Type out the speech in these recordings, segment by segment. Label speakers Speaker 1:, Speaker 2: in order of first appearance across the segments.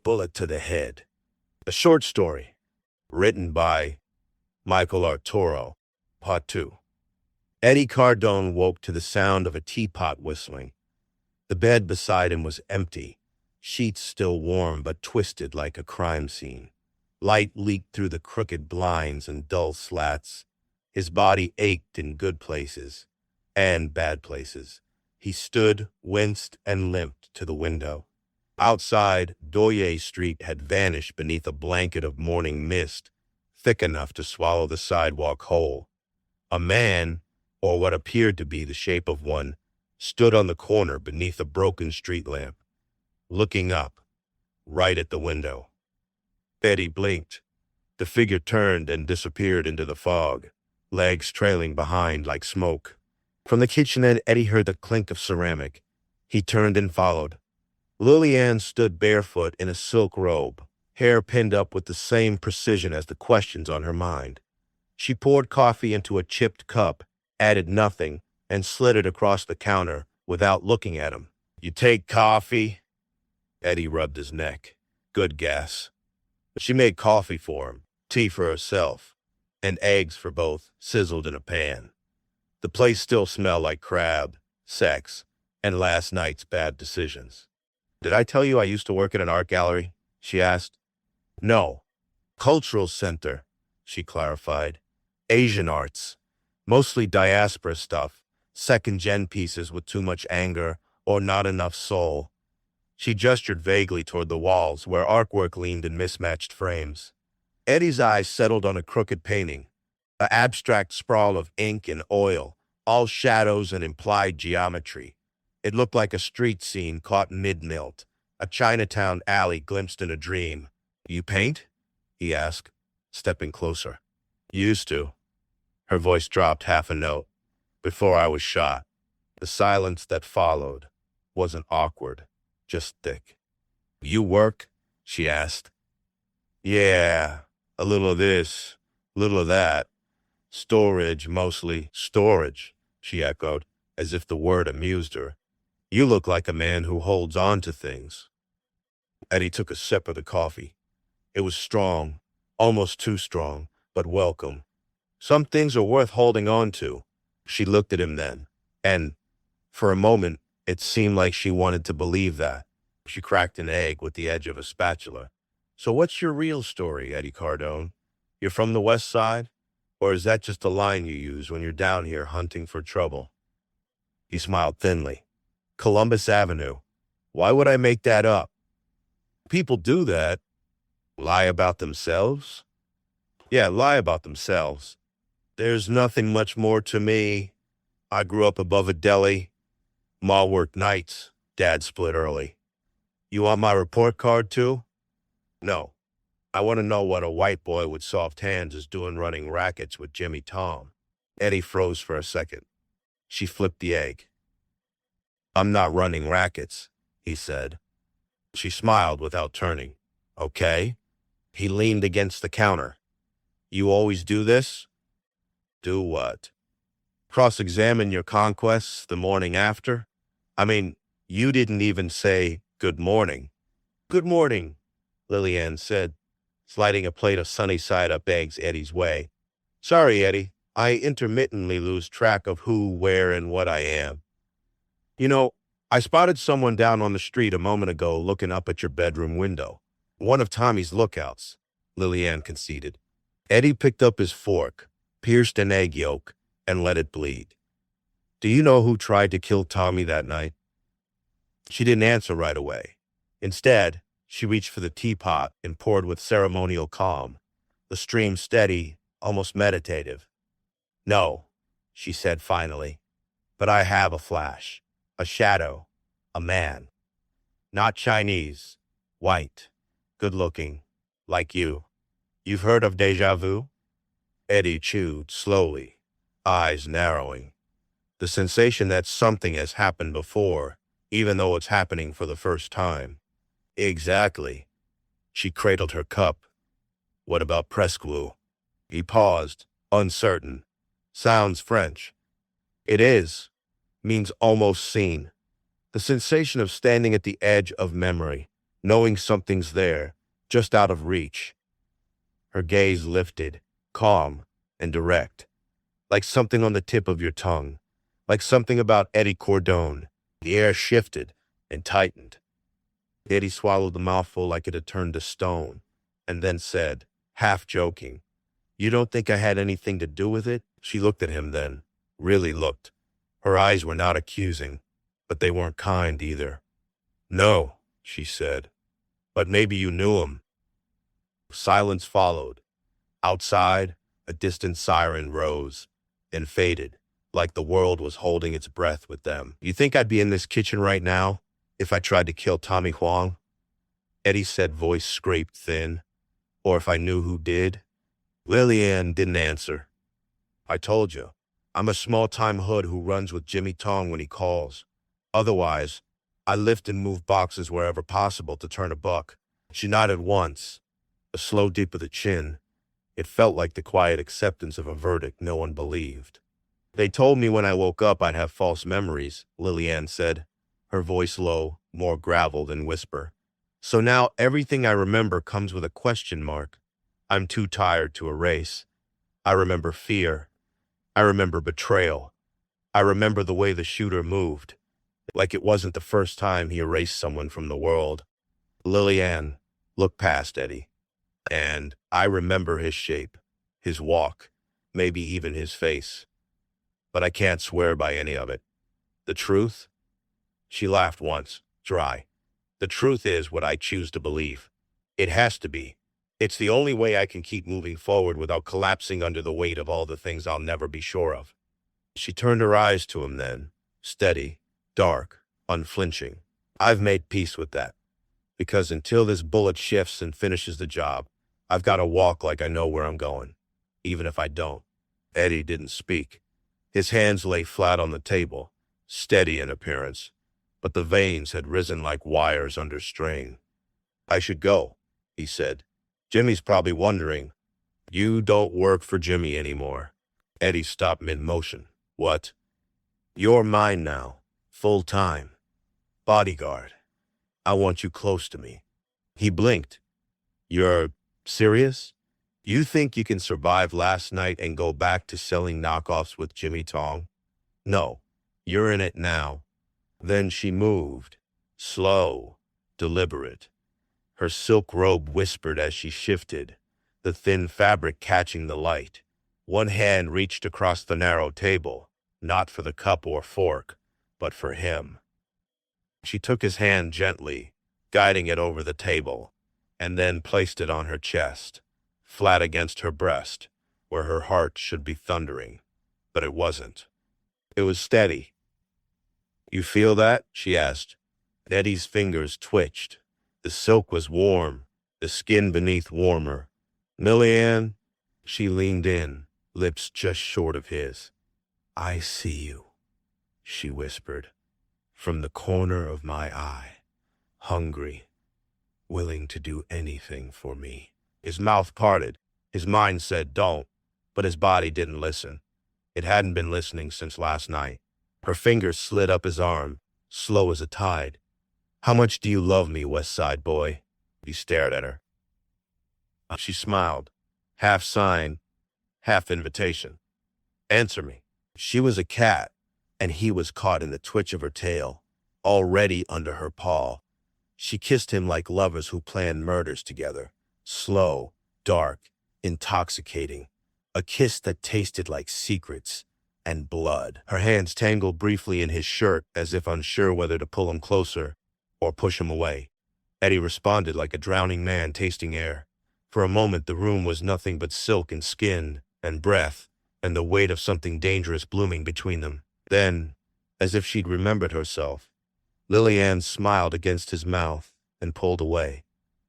Speaker 1: Bullet to the Head. A short story, written by Michael Arturo. Part 2. Eddie Cardone woke to the sound of a teapot whistling. The bed beside him was empty, sheets still warm but twisted like a crime scene. Light leaked through the crooked blinds and dull slats. His body ached in good places and bad places. He stood, winced, and limped to the window. Outside, Doyers Street had vanished beneath a blanket of morning mist, thick enough to swallow the sidewalk whole. A man, or what appeared to be the shape of one, stood on the corner beneath a broken street lamp, looking up, right at the window. Eddie blinked. The figure turned and disappeared into the fog, legs trailing behind like smoke. From the kitchenette, Eddie heard the clink of ceramic. He turned and followed. Lillianne stood barefoot in a silk robe, hair pinned up with the same precision as the questions on her mind. She poured coffee into a chipped cup, added nothing, and slid it across the counter without looking at him. "You take coffee?" Eddie rubbed his neck. Good guess. She made coffee for him, tea for herself, and eggs for both, sizzled in a pan. The place still smelled like crab, sex, and last night's bad decisions. "Did I tell you I used to work at an art gallery?" she asked. "No. Cultural center," she clarified. "Asian arts. Mostly diaspora stuff, second-gen pieces with too much anger or not enough soul." She gestured vaguely toward the walls where artwork leaned in mismatched frames. Eddie's eyes settled on a crooked painting, an abstract sprawl of ink and oil, all shadows and implied geometry. It looked like a street scene caught mid-melt, a Chinatown alley glimpsed in a dream. "You paint?" he asked, stepping closer. "Used to." Her voice dropped half a note. "Before I was shot." The silence that followed wasn't awkward, just thick. "You work?" she asked. "Yeah, a little of this, a little of that. Storage, mostly." "Storage," she echoed, as if the word amused her. "You look like a man who holds on to things." Eddie took a sip of the coffee. It was strong, almost too strong, but welcome. "Some things are worth holding on to." She looked at him then, and, for a moment, it seemed like she wanted to believe that. She cracked an egg with the edge of a spatula. "So what's your real story, Eddie Cardone? You're from the West Side? Or is that just a line you use when you're down here hunting for trouble?" He smiled thinly. "Columbus Avenue. Why would I make that up?" "People do that." "Lie about themselves?" "Yeah, lie about themselves. There's nothing much more to me. I grew up above a deli. Ma worked nights. Dad split early." "You want my report card too?" "No. I want to know what a white boy with soft hands is doing running rackets with Jimmy Tom." Eddie froze for a second. She flipped the egg. "I'm not running rackets," he said. She smiled without turning. "Okay." He leaned against the counter. "You always do this?" "Do what?" "Cross-examine your conquests the morning after? I mean, you didn't even say good morning." "Good morning," Lillianne said, sliding a plate of sunny-side-up eggs Eddie's way. "Sorry, Eddie. I intermittently lose track of who, where, and what I am. You know, I spotted someone down on the street a moment ago looking up at your bedroom window. One of Tommy's lookouts," Lillianne conceded. Eddie picked up his fork, pierced an egg yolk, and let it bleed. "Do you know who tried to kill Tommy that night?" She didn't answer right away. Instead, she reached for the teapot and poured with ceremonial calm, the stream steady, almost meditative. "No," she said finally, "but I have a flash. A shadow. A man. Not Chinese. White. Good-looking. Like you. You've heard of déjà vu?" Eddie chewed slowly, eyes narrowing. The sensation that something has happened before, even though it's happening for the first time. "Exactly." She cradled her cup. "What about Presque?" He paused, uncertain. "Sounds French." "It is. Means almost seen. The sensation of standing at the edge of memory. knowing something's there, just out of reach. Her gaze lifted, calm and direct, like something on the tip of your tongue, like something about Eddie Cardone. The air shifted and tightened. Eddie swallowed the mouthful like it had turned to stone, and then said, half joking, "You don't think I had anything to do with it?" She looked at him then, really looked. Her eyes were not accusing, but they weren't kind either. "No," she said, "but maybe you knew him." Silence followed. Outside, a distant siren rose and faded, like the world was holding its breath with them. "You think I'd be in this kitchen right now if I tried to kill Tommy Huang?" Eddie said, voice scraped thin. "Or if I knew who did?" Lillianne didn't answer. "I told you, I'm a small-time hood who runs with Jimmy Tong when he calls. Otherwise, I lift and move boxes wherever possible to turn a buck." She nodded once, a slow dip of the chin. It felt like the quiet acceptance of a verdict no one believed. "They told me when I woke up I'd have false memories," Lillianne said, her voice low, more gravel than whisper. "So now everything I remember comes with a question mark. I'm too tired to erase. I remember fear. I remember betrayal. I remember the way the shooter moved, like it wasn't the first time he erased someone from the world." Lillianne looked past Eddie. "And I remember his shape, his walk, maybe even his face. But I can't swear by any of it. The truth?" She laughed once, dry. "The truth is what I choose to believe. It has to be. It's the only way I can keep moving forward without collapsing under the weight of all the things I'll never be sure of." She turned her eyes to him then, steady, dark, unflinching. "I've made peace with that. Because until this bullet shifts and finishes the job, I've got to walk like I know where I'm going, even if I don't." Eddie didn't speak. His hands lay flat on the table, steady in appearance, but the veins had risen like wires under strain. "I should go," he said. "Jimmy's probably wondering." "You don't work for Jimmy anymore." Eddie stopped mid-motion. "What?" "You're mine now, full-time. Bodyguard. I want you close to me." He blinked. "You're serious? You think you can survive last night and go back to selling knockoffs with Jimmy Tong?" "No, you're in it now." Then she moved, slow, deliberate. Her silk robe whispered as she shifted, the thin fabric catching the light. One hand reached across the narrow table, not for the cup or fork, but for him. She took his hand gently, guiding it over the table, and then placed it on her chest, flat against her breast, where her heart should be thundering. But it wasn't. It was steady. "You feel that?" she asked. Eddie's fingers twitched. The silk was warm, the skin beneath warmer. "Lillianne," she leaned in, lips just short of his. "I see you," she whispered, "from the corner of my eye, hungry, willing to do anything for me." His mouth parted. His mind said, "Don't," but his body didn't listen. It hadn't been listening since last night. Her fingers slid up his arm, slow as a tide. "How much do you love me, West Side boy?" He stared at her. She smiled, half sign, half invitation. "Answer me." She was a cat, and he was caught in the twitch of her tail, already under her paw. She kissed him like lovers who plan murders together, slow, dark, intoxicating, a kiss that tasted like secrets and blood. Her hands tangled briefly in his shirt as if unsure whether to pull him closer or push him away. Eddie responded like a drowning man tasting air. For a moment the room was nothing but silk and skin and breath and the weight of something dangerous blooming between them. Then, as if she'd remembered herself, Lillianne smiled against his mouth and pulled away.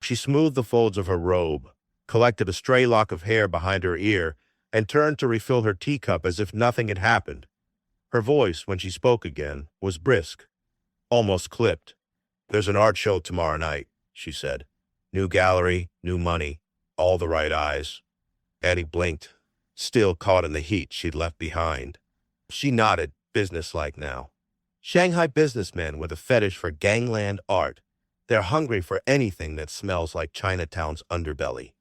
Speaker 1: She smoothed the folds of her robe, collected a stray lock of hair behind her ear, and turned to refill her teacup as if nothing had happened. Her voice, when she spoke again, was brisk, almost clipped. "There's an art show tomorrow night," she said. "New gallery, new money, all the right eyes." Eddie blinked, still caught in the heat she'd left behind. She nodded, businesslike now. "Shanghai businessmen with a fetish for gangland art. They're hungry for anything that smells like Chinatown's underbelly.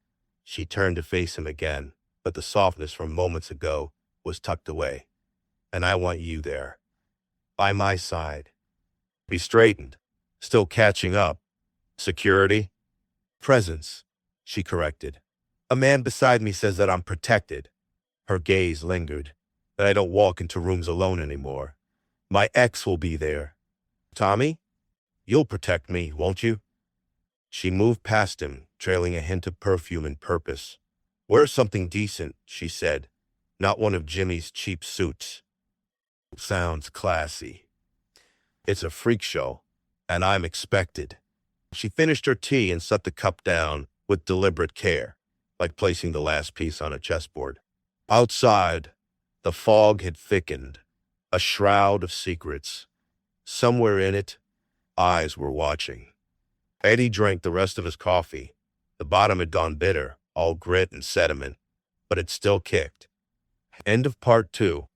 Speaker 1: She turned to face him again, but the softness from moments ago was tucked away. And I want you there, by my side. He straightened, still catching up. Security? Presence, she corrected. A man beside me says that I'm protected. Her gaze lingered, that I don't walk into rooms alone anymore. My ex will be there. Tommy? You'll protect me, won't you? She moved past him, trailing a hint of perfume and purpose. Wear something decent, she said, not one of Jimmy's cheap suits. Sounds classy. It's a freak show, and I'm expected. She finished her tea and set the cup down with deliberate care, like placing the last piece on a chessboard. Outside, the fog had thickened, a shroud of secrets. Somewhere in it, eyes were watching. Eddie drank the rest of his coffee. The bottom had gone bitter, all grit and sediment, but it still kicked. End of part 2.